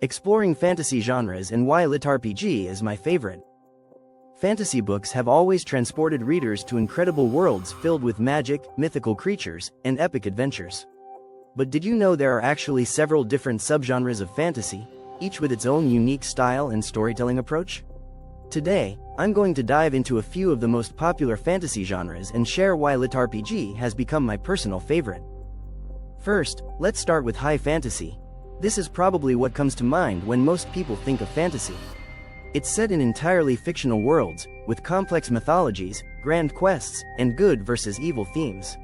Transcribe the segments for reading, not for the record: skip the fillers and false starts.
exploring fantasy genres and why LitRPG is my favorite. Fantasy books have always transported readers to incredible worlds filled with magic, mythical creatures, and epic adventures. But did you know there are actually several different subgenres of fantasy, each with its own unique style and storytelling approach? Today, I'm going to dive into a few of the most popular fantasy genres and share why LitRPG has become my personal favorite. First, let's start with high fantasy. This is probably what comes to mind when most people think of fantasy. It's set in entirely fictional worlds, with complex mythologies, grand quests, and good versus evil themes.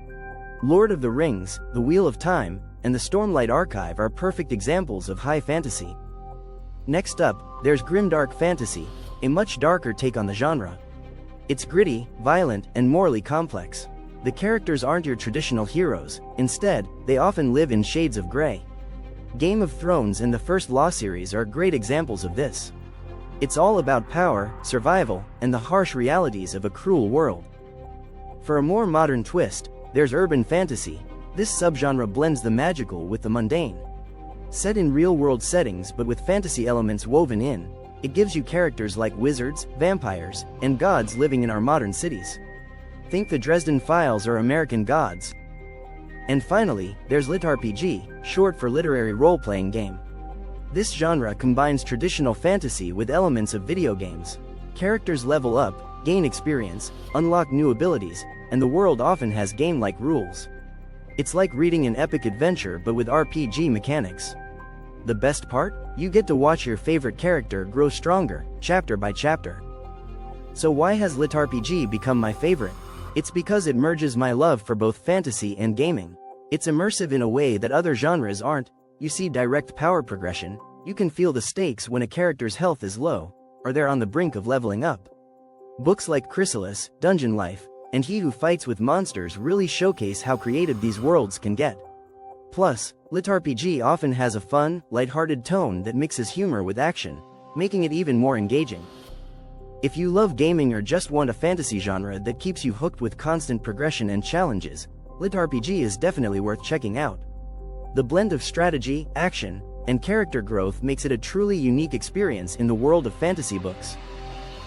Lord of the Rings, The Wheel of Time, and the Stormlight Archive are perfect examples of high fantasy. Next up, there's Grimdark Fantasy, a much darker take on the genre. It's gritty, violent, and morally complex. The characters aren't your traditional heroes, instead, they often live in shades of gray. Game of Thrones and the First Law series are great examples of this. It's all about power, survival, and the harsh realities of a cruel world. For a more modern twist, there's urban fantasy. This subgenre blends the magical with the mundane. Set in real-world settings but with fantasy elements woven in, it gives you characters like wizards, vampires, and gods living in our modern cities. Think the Dresden Files or American Gods. And finally, there's LitRPG, short for literary role-playing game. This genre combines traditional fantasy with elements of video games. Characters level up, gain experience, unlock new abilities, and the world often has game-like rules. It's like reading an epic adventure but with RPG mechanics. The best part? You get to watch your favorite character grow stronger, chapter by chapter. So why has LitRPG become my favorite? It's because it merges my love for both fantasy and gaming. It's immersive in a way that other genres aren't. You see direct power progression, you can feel the stakes when a character's health is low, or they're on the brink of leveling up. Books like Chrysalis, Dungeon Life, and He Who Fights with Monsters really showcase how creative these worlds can get. Plus, LitRPG often has a fun, lighthearted tone that mixes humor with action, making it even more engaging. If you love gaming or just want a fantasy genre that keeps you hooked with constant progression and challenges, LitRPG is definitely worth checking out. The blend of strategy, action, and character growth makes it a truly unique experience in the world of fantasy books.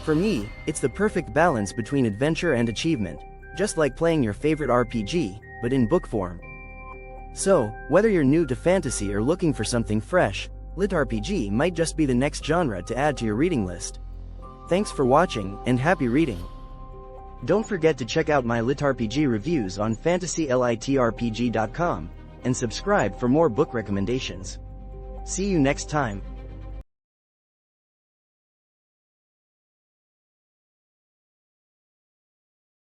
For me, it's the perfect balance between adventure and achievement, just like playing your favorite RPG, but in book form. So, whether you're new to fantasy or looking for something fresh, LitRPG might just be the next genre to add to your reading list. Thanks for watching, and happy reading! Don't forget to check out my LitRPG reviews on fantasylitrpg.com, and subscribe for more book recommendations. See you next time.